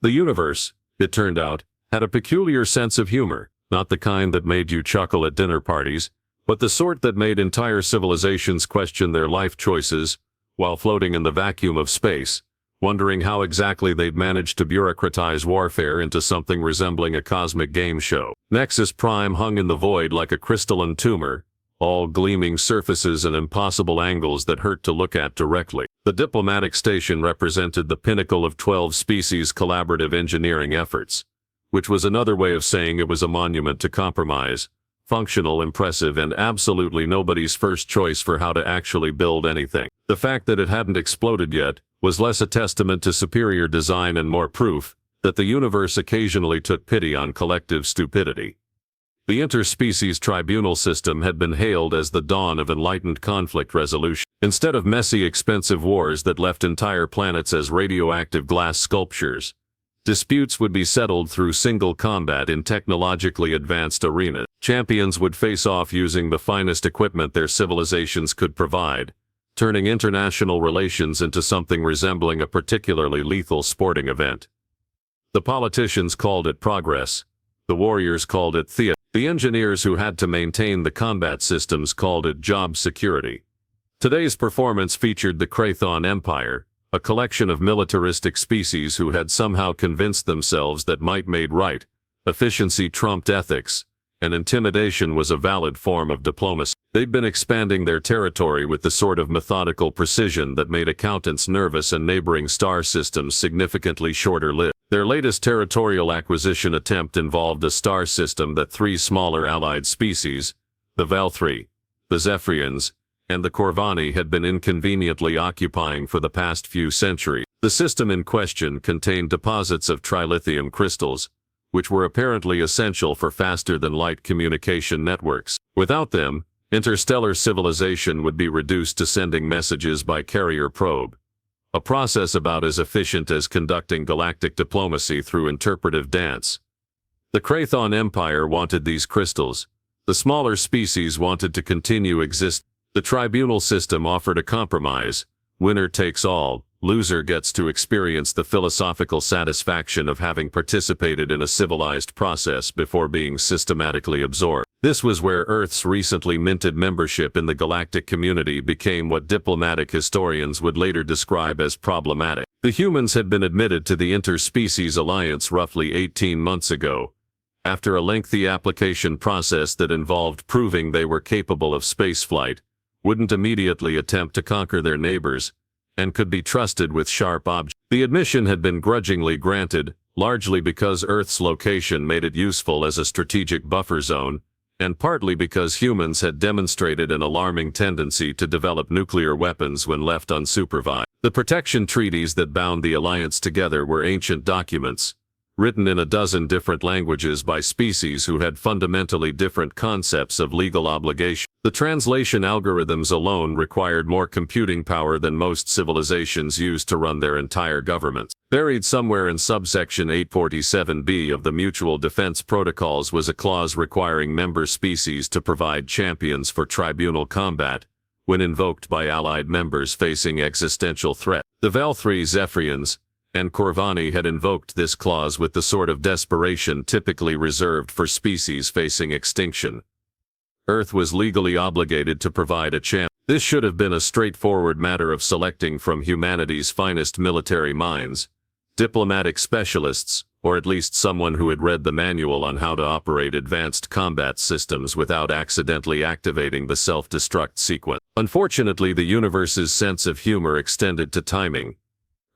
The universe, it turned out, had a peculiar sense of humor, not the kind that made you chuckle at dinner parties, but the sort that made entire civilizations question their life choices while floating in the vacuum of space, wondering how exactly they'd managed to bureaucratize warfare into something resembling a cosmic game show. Nexus Prime hung in the void like a crystalline tumor, all gleaming surfaces and impossible angles that hurt to look at directly. The diplomatic station represented the pinnacle of 12 species' collaborative engineering efforts, which was another way of saying it was a monument to compromise, functional, impressive, and absolutely nobody's first choice for how to actually build anything. The fact that it hadn't exploded yet was less a testament to superior design and more proof that the universe occasionally took pity on collective stupidity. The interspecies tribunal system had been hailed as the dawn of enlightened conflict resolution. Instead of messy, expensive wars that left entire planets as radioactive glass sculptures, disputes would be settled through single combat in technologically advanced arenas. Champions would face off using the finest equipment their civilizations could provide, turning international relations into something resembling a particularly lethal sporting event. The politicians called it progress. The warriors called it theater. The engineers who had to maintain the combat systems called it job security. Today's performance featured the Krathon Empire, a collection of militaristic species who had somehow convinced themselves that might made right, efficiency trumped ethics, and intimidation was a valid form of diplomacy. They'd been expanding their territory with the sort of methodical precision that made accountants nervous and neighboring star systems significantly shorter-lived. Their latest territorial acquisition attempt involved a star system that 3 smaller allied species, the Valthree, the Zephyrians, and the Corvani, had been inconveniently occupying for the past few centuries. The system in question contained deposits of trilithium crystals, which were apparently essential for faster-than-light communication networks. Without them, interstellar civilization would be reduced to sending messages by carrier probe, a process about as efficient as conducting galactic diplomacy through interpretive dance. The Krathon Empire wanted these crystals. The smaller species wanted to continue existing. The tribunal system offered a compromise: winner takes all, loser gets to experience the philosophical satisfaction of having participated in a civilized process before being systematically absorbed. This was where Earth's recently minted membership in the galactic community became what diplomatic historians would later describe as problematic. The humans had been admitted to the interspecies alliance roughly 18 months ago, after a lengthy application process that involved proving they were capable of spaceflight, wouldn't immediately attempt to conquer their neighbors, and could be trusted with sharp objects. The admission had been grudgingly granted, largely because Earth's location made it useful as a strategic buffer zone, and partly because humans had demonstrated an alarming tendency to develop nuclear weapons when left unsupervised. The protection treaties that bound the alliance together were ancient documents, written in a dozen different languages by species who had fundamentally different concepts of legal obligation. The translation algorithms alone required more computing power than most civilizations used to run their entire governments. Buried somewhere in subsection 847b of the Mutual Defense Protocols was a clause requiring member species to provide champions for tribunal combat when invoked by allied members facing existential threat. The Valthree, Zephyrians, and Corvani had invoked this clause with the sort of desperation typically reserved for species facing extinction. Earth was legally obligated to provide a champion. This should have been a straightforward matter of selecting from humanity's finest military minds, diplomatic specialists, or at least someone who had read the manual on how to operate advanced combat systems without accidentally activating the self-destruct sequence. Unfortunately, the universe's sense of humor extended to timing.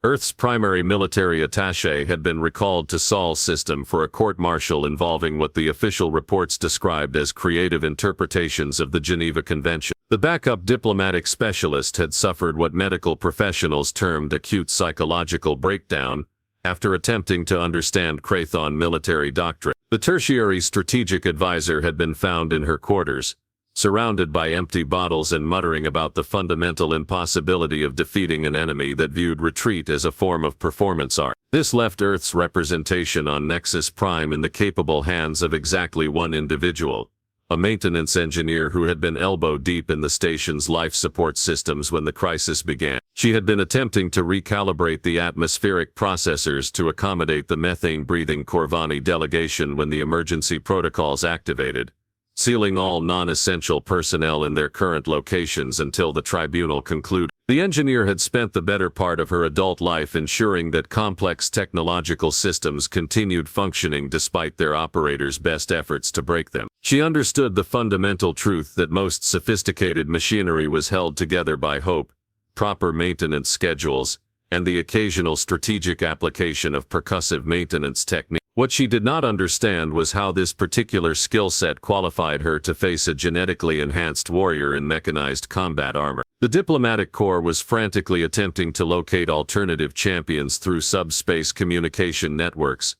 Earth's primary military attaché had been recalled to Sol system for a court-martial involving what the official reports described as creative interpretations of the Geneva Convention. The backup diplomatic specialist had suffered what medical professionals termed acute psychological breakdown after attempting to understand Krathon military doctrine. The tertiary strategic advisor had been found in her quarters, surrounded by empty bottles and muttering about the fundamental impossibility of defeating an enemy that viewed retreat as a form of performance art. This left Earth's representation on Nexus Prime in the capable hands of exactly one individual, a maintenance engineer who had been elbow-deep in the station's life support systems when the crisis began. She had been attempting to recalibrate the atmospheric processors to accommodate the methane-breathing Corvani delegation when the emergency protocols activated, sealing all non-essential personnel in their current locations until the tribunal concluded. The engineer had spent the better part of her adult life ensuring that complex technological systems continued functioning despite their operators' best efforts to break them. She understood the fundamental truth that most sophisticated machinery was held together by hope, proper maintenance schedules, and the occasional strategic application of percussive maintenance techniques. What she did not understand was how this particular skill set qualified her to face a genetically enhanced warrior in mechanized combat armor. The diplomatic corps was frantically attempting to locate alternative champions through subspace communication networks,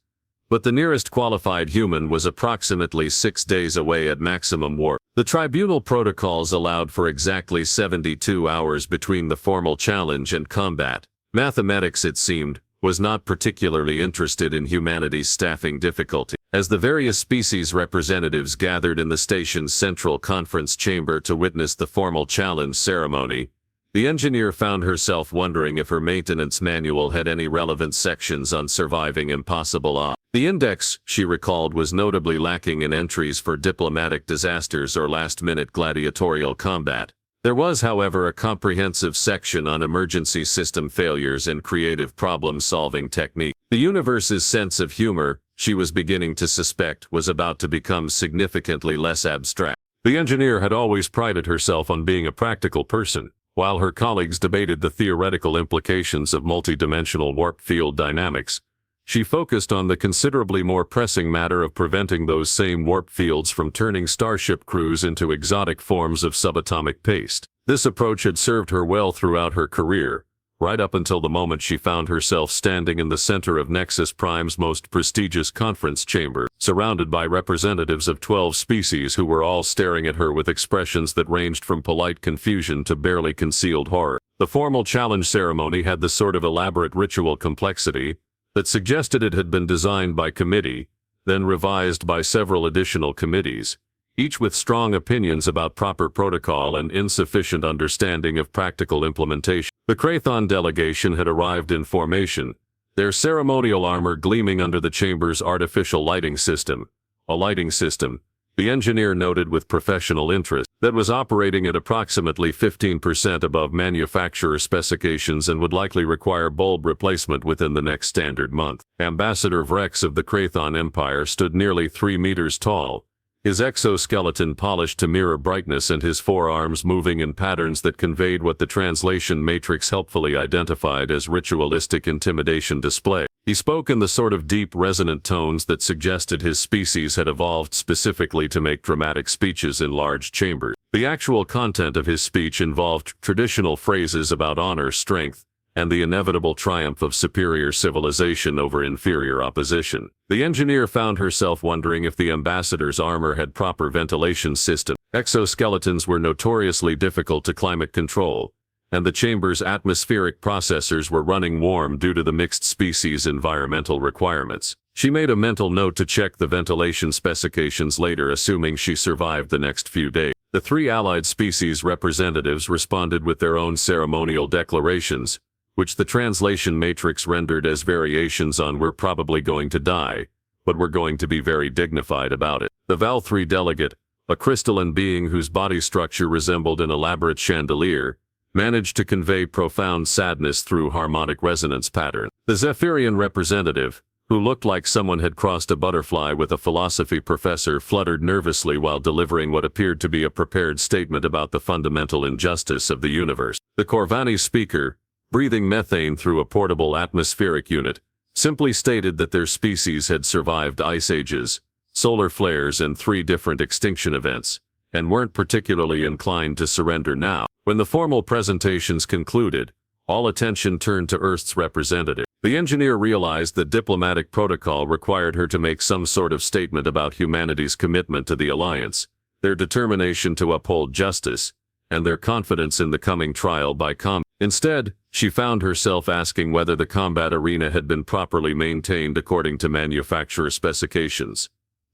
but the nearest qualified human was approximately 6 days away at maximum warp. The tribunal protocols allowed for exactly 72 hours between the formal challenge and combat. Mathematics, it seemed, was not particularly interested in humanity's staffing difficulty. As the various species representatives gathered in the station's central conference chamber to witness the formal challenge ceremony, the engineer found herself wondering if her maintenance manual had any relevant sections on surviving impossible odds. The index, she recalled, was notably lacking in entries for diplomatic disasters or last-minute gladiatorial combat. There was, however, a comprehensive section on emergency system failures and creative problem-solving technique. The universe's sense of humor, she was beginning to suspect, was about to become significantly less abstract. The engineer had always prided herself on being a practical person, while her colleagues debated the theoretical implications of multidimensional warp field dynamics. She focused on the considerably more pressing matter of preventing those same warp fields from turning starship crews into exotic forms of subatomic paste. This approach had served her well throughout her career, right up until the moment she found herself standing in the center of Nexus Prime's most prestigious conference chamber, surrounded by representatives of 12 species who were all staring at her with expressions that ranged from polite confusion to barely concealed horror. The formal challenge ceremony had the sort of elaborate ritual complexity that suggested it had been designed by committee, then revised by several additional committees, each with strong opinions about proper protocol and insufficient understanding of practical implementation. The Krathon delegation had arrived in formation, their ceremonial armor gleaming under the chamber's artificial lighting system. A lighting system, the engineer noted with professional interest, that was operating at approximately 15% above manufacturer specifications and would likely require bulb replacement within the next standard month. Ambassador Vrex of the Krathon Empire stood nearly 3 meters tall, his exoskeleton polished to mirror brightness and his forearms moving in patterns that conveyed what the translation matrix helpfully identified as ritualistic intimidation display. He spoke in the sort of deep, resonant tones that suggested his species had evolved specifically to make dramatic speeches in large chambers. The actual content of his speech involved traditional phrases about honor, strength, and the inevitable triumph of superior civilization over inferior opposition. The engineer found herself wondering if the ambassador's armor had proper ventilation system. Exoskeletons were notoriously difficult to climate control, and the chamber's atmospheric processors were running warm due to the mixed species environmental requirements. She made a mental note to check the ventilation specifications later, assuming she survived the next few days. The 3 allied species representatives responded with their own ceremonial declarations, which the translation matrix rendered as variations on "we're probably going to die, but we're going to be very dignified about it." The Val 3 delegate, a crystalline being whose body structure resembled an elaborate chandelier, managed to convey profound sadness through harmonic resonance pattern. The Zephyrian representative, who looked like someone had crossed a butterfly with a philosophy professor, fluttered nervously while delivering what appeared to be a prepared statement about the fundamental injustice of the universe. The Corvani speaker, breathing methane through a portable atmospheric unit, simply stated that their species had survived ice ages, solar flares, and 3 different extinction events, and weren't particularly inclined to surrender now. When the formal presentations concluded, all attention turned to Earth's representative. The engineer realized that diplomatic protocol required her to make some sort of statement about humanity's commitment to the Alliance, their determination to uphold justice, and their confidence in the coming trial by combat. Instead, she found herself asking whether the combat arena had been properly maintained according to manufacturer specifications.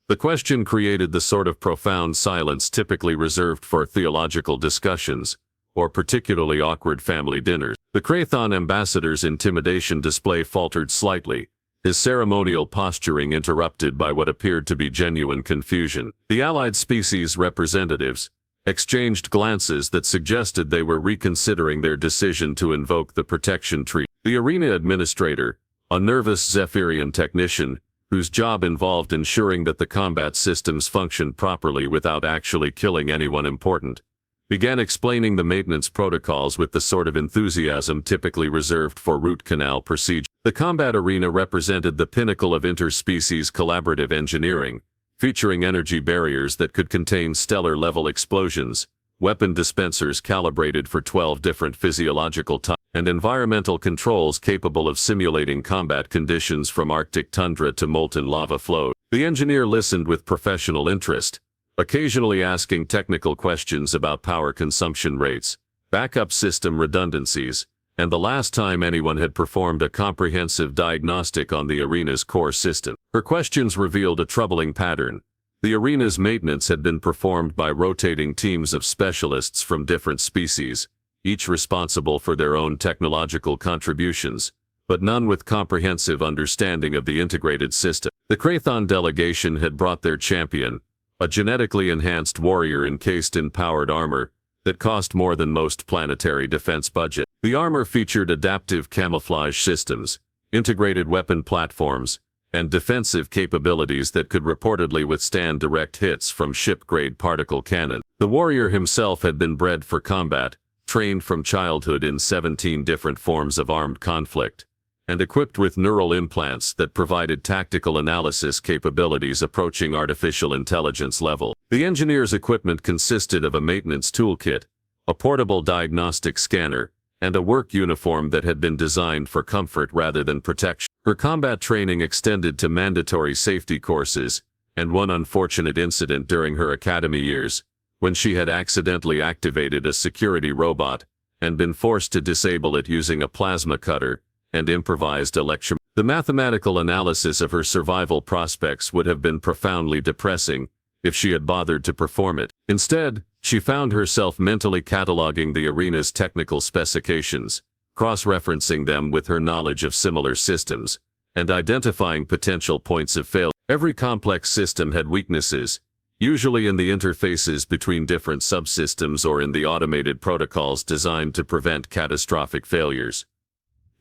The question created the sort of profound silence typically reserved for theological discussions, or particularly awkward family dinners. The Crathon ambassador's intimidation display faltered slightly, his ceremonial posturing interrupted by what appeared to be genuine confusion. The allied species representatives exchanged glances that suggested they were reconsidering their decision to invoke the protection treaty. The arena administrator, a nervous Zephyrian technician, whose job involved ensuring that the combat systems functioned properly without actually killing anyone important, began explaining the maintenance protocols with the sort of enthusiasm typically reserved for root canal procedure. The combat arena represented the pinnacle of interspecies collaborative engineering, featuring energy barriers that could contain stellar-level explosions, weapon dispensers calibrated for 12 different physiological types, and environmental controls capable of simulating combat conditions from Arctic tundra to molten lava flow. The engineer listened with professional interest, occasionally asking technical questions about power consumption rates, backup system redundancies, and the last time anyone had performed a comprehensive diagnostic on the arena's core system. Her questions revealed a troubling pattern. The arena's maintenance had been performed by rotating teams of specialists from different species, each responsible for their own technological contributions, but none with comprehensive understanding of the integrated system. The Crathon delegation had brought their champion, a genetically enhanced warrior encased in powered armor that cost more than most planetary defense budgets. The armor featured adaptive camouflage systems, integrated weapon platforms, and defensive capabilities that could reportedly withstand direct hits from ship-grade particle cannon. The warrior himself had been bred for combat, trained from childhood in 17 different forms of armed conflict, and equipped with neural implants that provided tactical analysis capabilities approaching artificial intelligence level. The engineer's equipment consisted of a maintenance toolkit, a portable diagnostic scanner, and a work uniform that had been designed for comfort rather than protection. Her combat training extended to mandatory safety courses, and one unfortunate incident during her academy years, when she had accidentally activated a security robot and been forced to disable it using a plasma cutter and improvised electrum. The mathematical analysis of her survival prospects would have been profoundly depressing if she had bothered to perform it. Instead, she found herself mentally cataloging the arena's technical specifications, cross-referencing them with her knowledge of similar systems, and identifying potential points of failure. Every complex system had weaknesses, usually in the interfaces between different subsystems or in the automated protocols designed to prevent catastrophic failures.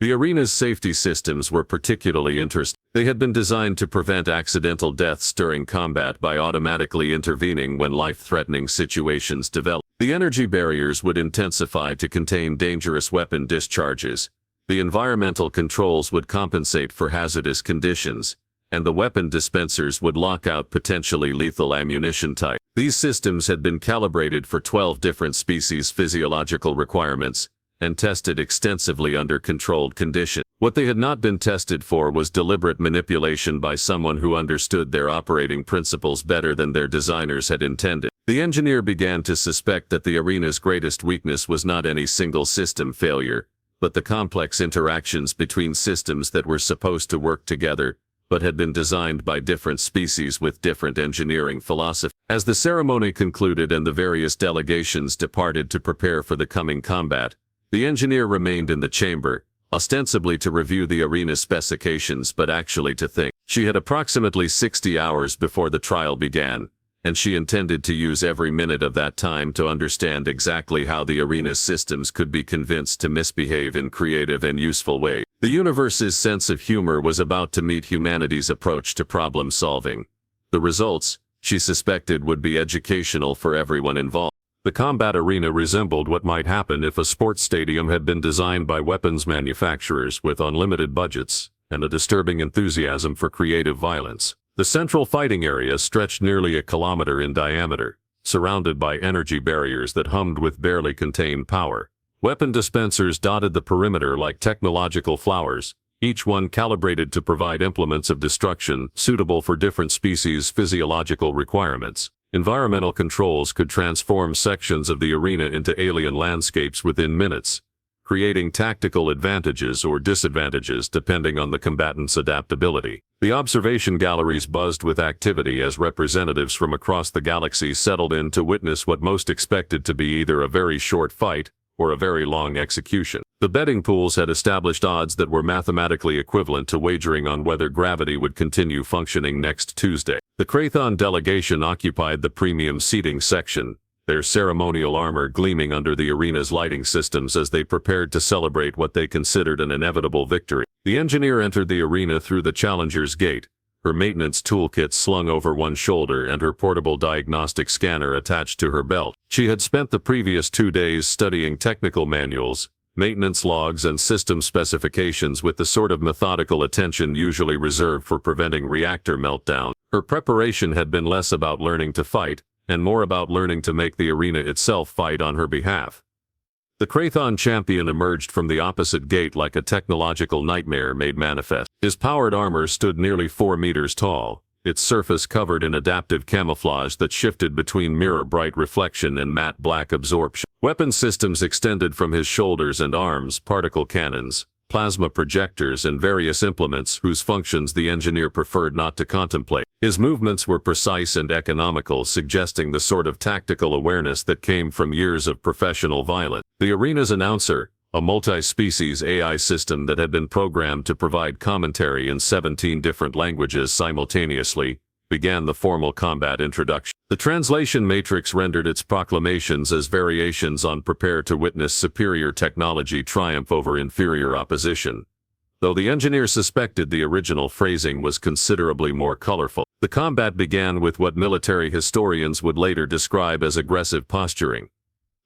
The arena's safety systems were particularly interesting. They had been designed to prevent accidental deaths during combat by automatically intervening when life-threatening situations developed. The energy barriers would intensify to contain dangerous weapon discharges. The environmental controls would compensate for hazardous conditions, and the weapon dispensers would lock out potentially lethal ammunition type. These systems had been calibrated for 12 different species' physiological requirements, and tested extensively under controlled conditions. What they had not been tested for was deliberate manipulation by someone who understood their operating principles better than their designers had intended. The engineer began to suspect that the arena's greatest weakness was not any single system failure, but the complex interactions between systems that were supposed to work together, but had been designed by different species with different engineering philosophies. As the ceremony concluded and the various delegations departed to prepare for the coming combat, the engineer remained in the chamber, ostensibly to review the arena specifications but actually to think. She had approximately 60 hours before the trial began, and she intended to use every minute of that time to understand exactly how the arena's systems could be convinced to misbehave in creative and useful ways. The universe's sense of humor was about to meet humanity's approach to problem solving. The results, she suspected, would be educational for everyone involved. The combat arena resembled what might happen if a sports stadium had been designed by weapons manufacturers with unlimited budgets and a disturbing enthusiasm for creative violence. The central fighting area stretched nearly a kilometer in diameter, surrounded by energy barriers that hummed with barely contained power. Weapon dispensers dotted the perimeter like technological flowers, each one calibrated to provide implements of destruction suitable for different species' physiological requirements. Environmental controls could transform sections of the arena into alien landscapes within minutes, creating tactical advantages or disadvantages depending on the combatant's adaptability. The observation galleries buzzed with activity as representatives from across the galaxy settled in to witness what most expected to be either a very short fight or a very long execution. The betting pools had established odds that were mathematically equivalent to wagering on whether gravity would continue functioning next Tuesday. The Krathon delegation occupied the premium seating section, their ceremonial armor gleaming under the arena's lighting systems as they prepared to celebrate what they considered an inevitable victory. The engineer entered the arena through the Challenger's gate, her maintenance toolkit slung over one shoulder and her portable diagnostic scanner attached to her belt. She had spent the previous 2 days studying technical manuals, maintenance logs and system specifications with the sort of methodical attention usually reserved for preventing reactor meltdown. Her preparation had been less about learning to fight, and more about learning to make the arena itself fight on her behalf. The Krathon champion emerged from the opposite gate like a technological nightmare made manifest. His powered armor stood nearly 4 meters tall, its surface covered in adaptive camouflage that shifted between mirror-bright reflection and matte black absorption. Weapon systems extended from his shoulders and arms, particle cannons, plasma projectors and various implements whose functions the engineer preferred not to contemplate. His movements were precise and economical, suggesting the sort of tactical awareness that came from years of professional violence. The arena's announcer, a multi-species AI system that had been programmed to provide commentary in 17 different languages simultaneously, began the formal combat introduction. The translation matrix rendered its proclamations as variations on "prepare to witness superior technology triumph over inferior opposition," though the engineer suspected the original phrasing was considerably more colorful. The combat began with what military historians would later describe as aggressive posturing.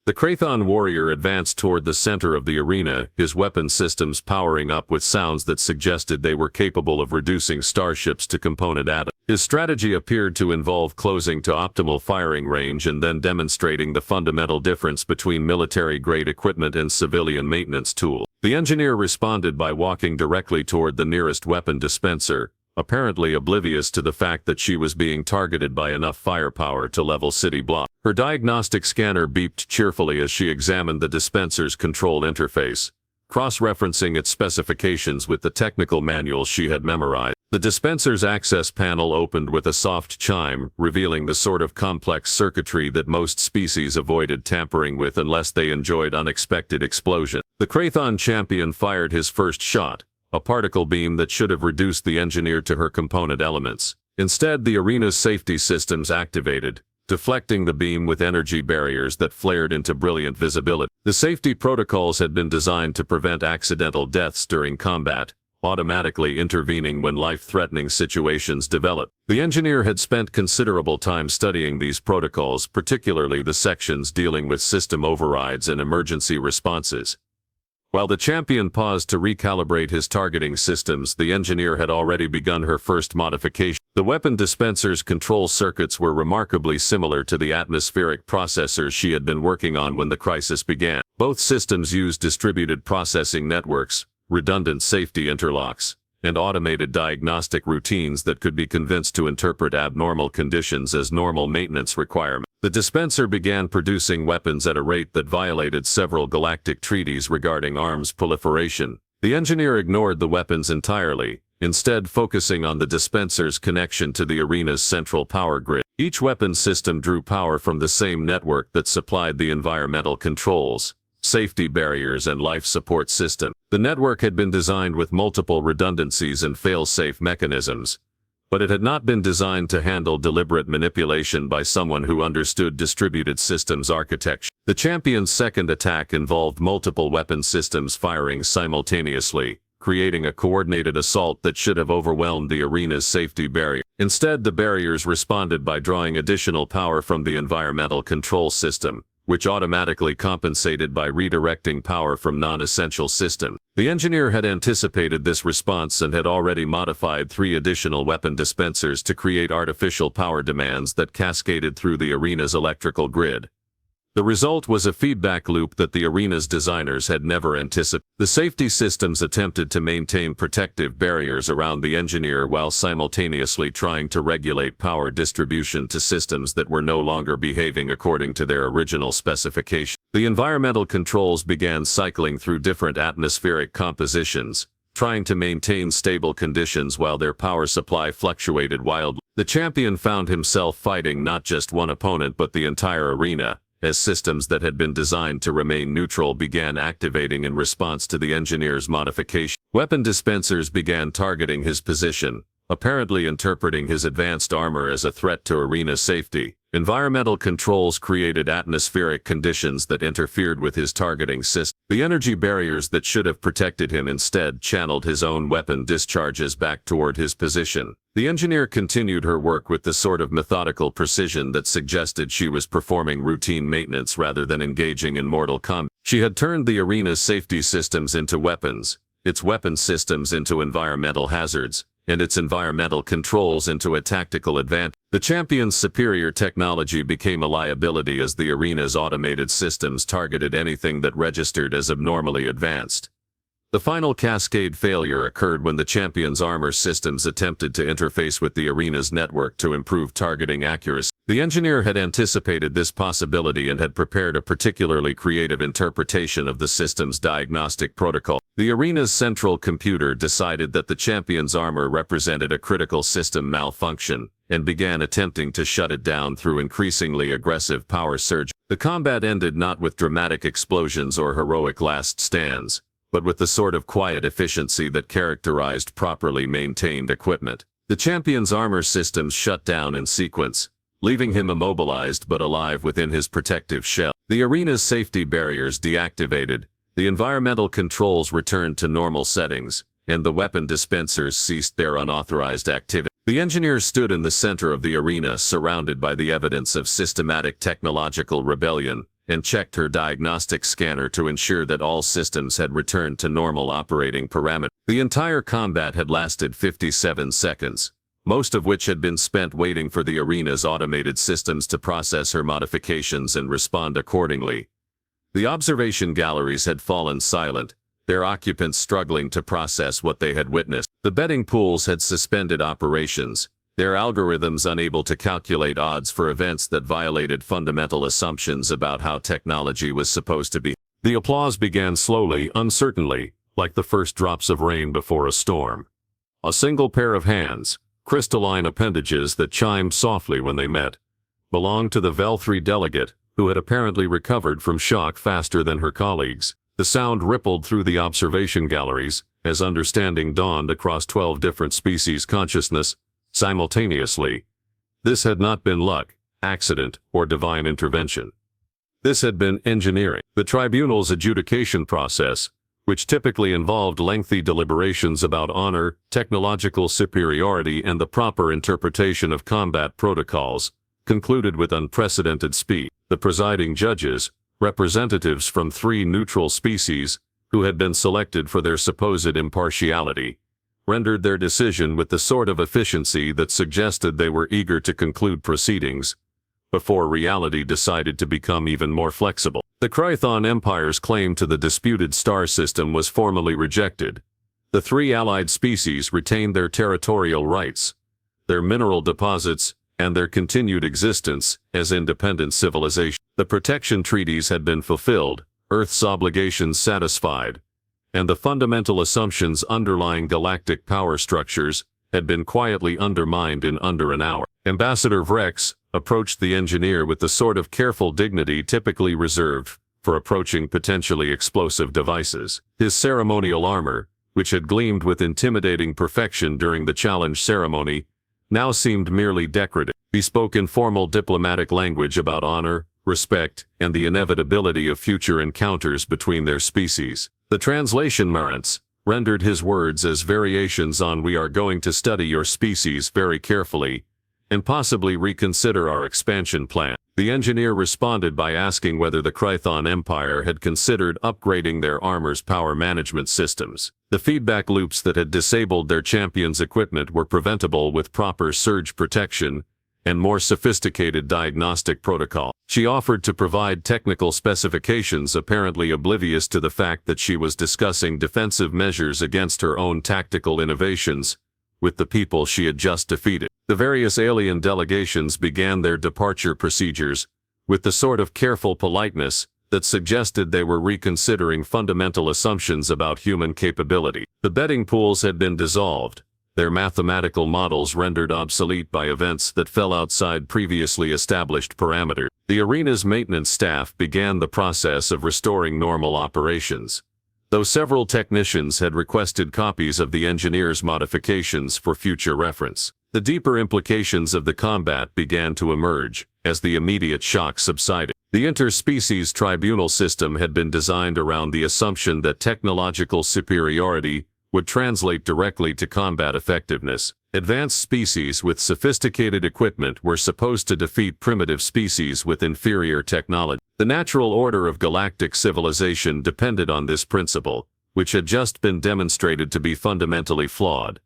The Krathon warrior advanced toward the center of the arena, his weapon systems powering up with sounds that suggested they were capable of reducing starships to component atoms. His strategy appeared to involve closing to optimal firing range and then demonstrating the fundamental difference between military-grade equipment and civilian maintenance tools. The engineer responded by walking directly toward the nearest weapon dispenser, apparently oblivious to the fact that she was being targeted by enough firepower to level city blocks. Her diagnostic scanner beeped cheerfully as she examined the dispenser's control interface, cross-referencing its specifications with the technical manuals she had memorized. The dispenser's access panel opened with a soft chime, revealing the sort of complex circuitry that most species avoided tampering with unless they enjoyed unexpected explosion. The Krathon champion fired his first shot, a particle beam that should have reduced the engineer to her component elements. Instead, the arena's safety systems activated, deflecting the beam with energy barriers that flared into brilliant visibility. The safety protocols had been designed to prevent accidental deaths during combat, automatically intervening when life-threatening situations developed. The engineer had spent considerable time studying these protocols, particularly the sections dealing with system overrides and emergency responses. While the champion paused to recalibrate his targeting systems, the engineer had already begun her first modification. The weapon dispenser's control circuits were remarkably similar to the atmospheric processors she had been working on when the crisis began. Both systems used distributed processing networks, redundant safety interlocks, and automated diagnostic routines that could be convinced to interpret abnormal conditions as normal maintenance requirements. The dispenser began producing weapons at a rate that violated several galactic treaties regarding arms proliferation. The engineer ignored the weapons entirely, instead focusing on the dispenser's connection to the arena's central power grid. Each weapon system drew power from the same network that supplied the environmental controls, safety barriers and life support system. The network had been designed with multiple redundancies and fail-safe mechanisms, but it had not been designed to handle deliberate manipulation by someone who understood distributed systems architecture. The champion's second attack involved multiple weapon systems firing simultaneously, creating a coordinated assault that should have overwhelmed the arena's safety barrier. Instead, the barriers responded by drawing additional power from the environmental control system, which automatically compensated by redirecting power from non-essential systems. The engineer had anticipated this response and had already modified 3 additional weapon dispensers to create artificial power demands that cascaded through the arena's electrical grid. The result was a feedback loop that the arena's designers had never anticipated. The safety systems attempted to maintain protective barriers around the engineer while simultaneously trying to regulate power distribution to systems that were no longer behaving according to their original specification. The environmental controls began cycling through different atmospheric compositions, trying to maintain stable conditions while their power supply fluctuated wildly. The champion found himself fighting not just one opponent but the entire arena, as systems that had been designed to remain neutral began activating in response to the engineer's modification. Weapon dispensers began targeting his position, apparently interpreting his advanced armor as a threat to arena safety. Environmental controls created atmospheric conditions that interfered with his targeting system. The energy barriers that should have protected him instead channeled his own weapon discharges back toward his position. The engineer continued her work with the sort of methodical precision that suggested she was performing routine maintenance rather than engaging in mortal combat. She had turned the arena's safety systems into weapons, its weapon systems into environmental hazards, and its environmental controls into a tactical advantage. The champion's superior technology became a liability as the arena's automated systems targeted anything that registered as abnormally advanced. The final cascade failure occurred when the champion's armor systems attempted to interface with the arena's network to improve targeting accuracy. The engineer had anticipated this possibility and had prepared a particularly creative interpretation of the system's diagnostic protocol. The arena's central computer decided that the champion's armor represented a critical system malfunction, and began attempting to shut it down through increasingly aggressive power surge. The combat ended not with dramatic explosions or heroic last stands, but with the sort of quiet efficiency that characterized properly maintained equipment. The champion's armor systems shut down in sequence, leaving him immobilized but alive within his protective shell. The arena's safety barriers deactivated, the environmental controls returned to normal settings, and the weapon dispensers ceased their unauthorized activity. The engineer stood in the center of the arena, surrounded by the evidence of systematic technological rebellion, and checked her diagnostic scanner to ensure that all systems had returned to normal operating parameters. The entire combat had lasted 57 seconds, most of which had been spent waiting for the arena's automated systems to process her modifications and respond accordingly. The observation galleries had fallen silent, their occupants struggling to process what they had witnessed. The betting pools had suspended operations, their algorithms unable to calculate odds for events that violated fundamental assumptions about how technology was supposed to be. The applause began slowly, uncertainly, like the first drops of rain before a storm. A single pair of hands, crystalline appendages that chimed softly when they met, belonged to the Vel-3 delegate, who had apparently recovered from shock faster than her colleagues. The sound rippled through the observation galleries, as understanding dawned across 12 different species' consciousness, simultaneously. This had not been luck, accident, or divine intervention. This had been engineering. The tribunal's adjudication process, which typically involved lengthy deliberations about honor, technological superiority, and the proper interpretation of combat protocols, concluded with unprecedented speed. The presiding judges, representatives from 3 neutral species, who had been selected for their supposed impartiality, rendered their decision with the sort of efficiency that suggested they were eager to conclude proceedings, before reality decided to become even more flexible. The Chrython Empire's claim to the disputed star system was formally rejected. The 3 allied species retained their territorial rights, their mineral deposits, and their continued existence as independent civilization. The protection treaties had been fulfilled, Earth's obligations satisfied, and the fundamental assumptions underlying galactic power structures had been quietly undermined in under an hour. Ambassador Vrex approached the engineer with the sort of careful dignity typically reserved for approaching potentially explosive devices. His ceremonial armor, which had gleamed with intimidating perfection during the challenge ceremony, now seemed merely decorative. He spoke in formal diplomatic language about honor, respect, and the inevitability of future encounters between their species. The translation Marantz rendered his words as variations on "We are going to study your species very carefully, and possibly reconsider our expansion plan." The engineer responded by asking whether the Chrython Empire had considered upgrading their armor's power management systems. The feedback loops that had disabled their champion's equipment were preventable with proper surge protection, and more sophisticated diagnostic protocol. She offered to provide technical specifications, apparently oblivious to the fact that she was discussing defensive measures against her own tactical innovations with the people she had just defeated. The various alien delegations began their departure procedures with the sort of careful politeness that suggested they were reconsidering fundamental assumptions about human capability. The betting pools had been dissolved, their mathematical models rendered obsolete by events that fell outside previously established parameters. The arena's maintenance staff began the process of restoring normal operations, though several technicians had requested copies of the engineer's modifications for future reference. The deeper implications of the combat began to emerge as the immediate shock subsided. The interspecies tribunal system had been designed around the assumption that technological superiority would translate directly to combat effectiveness. Advanced species with sophisticated equipment were supposed to defeat primitive species with inferior technology. The natural order of galactic civilization depended on this principle, which had just been demonstrated to be fundamentally flawed.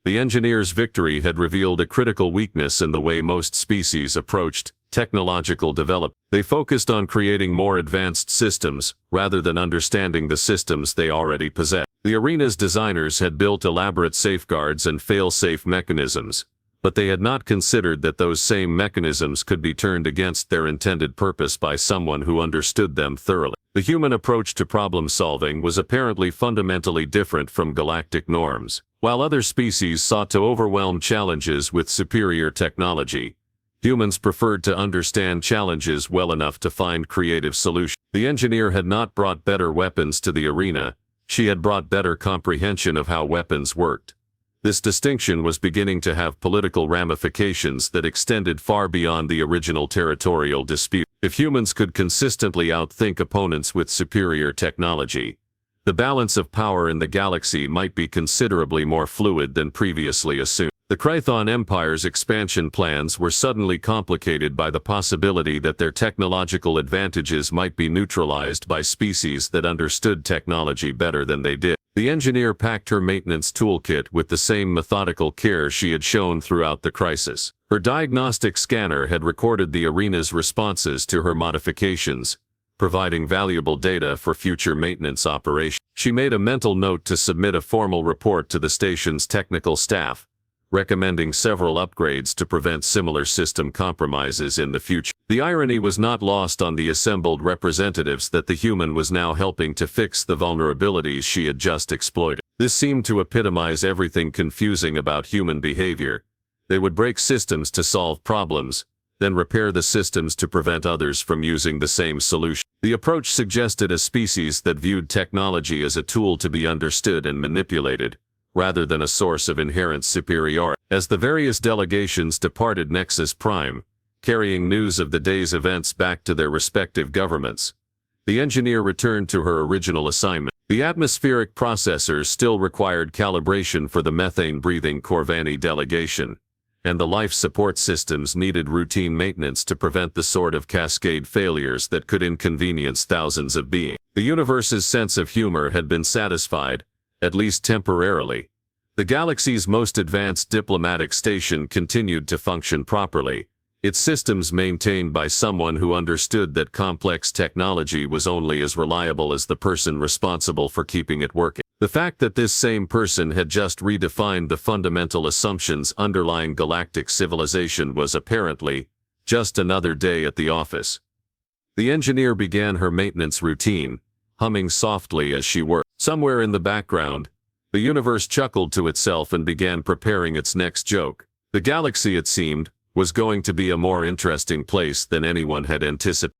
The engineer's victory had revealed a critical weakness in the way most species approached technological development. They focused on creating more advanced systems rather than understanding the systems they already possessed. The arena's designers had built elaborate safeguards and fail-safe mechanisms, but they had not considered that those same mechanisms could be turned against their intended purpose by someone who understood them thoroughly. The human approach to problem-solving was apparently fundamentally different from galactic norms. While other species sought to overwhelm challenges with superior technology, humans preferred to understand challenges well enough to find creative solutions. The engineer had not brought better weapons to the arena, she had brought better comprehension of how weapons worked. This distinction was beginning to have political ramifications that extended far beyond the original territorial dispute. If humans could consistently outthink opponents with superior technology, the balance of power in the galaxy might be considerably more fluid than previously assumed. The Krython Empire's expansion plans were suddenly complicated by the possibility that their technological advantages might be neutralized by species that understood technology better than they did. The engineer packed her maintenance toolkit with the same methodical care she had shown throughout the crisis. Her diagnostic scanner had recorded the arena's responses to her modifications, providing valuable data for future maintenance operations. She made a mental note to submit a formal report to the station's technical staff, recommending several upgrades to prevent similar system compromises in the future. The irony was not lost on the assembled representatives that the human was now helping to fix the vulnerabilities she had just exploited. This seemed to epitomize everything confusing about human behavior. They would break systems to solve problems, then repair the systems to prevent others from using the same solution. The approach suggested a species that viewed technology as a tool to be understood and manipulated, rather than a source of inherent superiority. As the various delegations departed Nexus Prime, carrying news of the day's events back to their respective governments, the engineer returned to her original assignment. The atmospheric processors still required calibration for the methane-breathing Corvani delegation, and the life support systems needed routine maintenance to prevent the sort of cascade failures that could inconvenience thousands of beings. The universe's sense of humor had been satisfied, at least temporarily. The galaxy's most advanced diplomatic station continued to function properly, its systems maintained by someone who understood that complex technology was only as reliable as the person responsible for keeping it working. The fact that this same person had just redefined the fundamental assumptions underlying galactic civilization was apparently just another day at the office. The engineer began her maintenance routine, humming softly as she worked. Somewhere in the background, the universe chuckled to itself and began preparing its next joke. The galaxy, it seemed, was going to be a more interesting place than anyone had anticipated.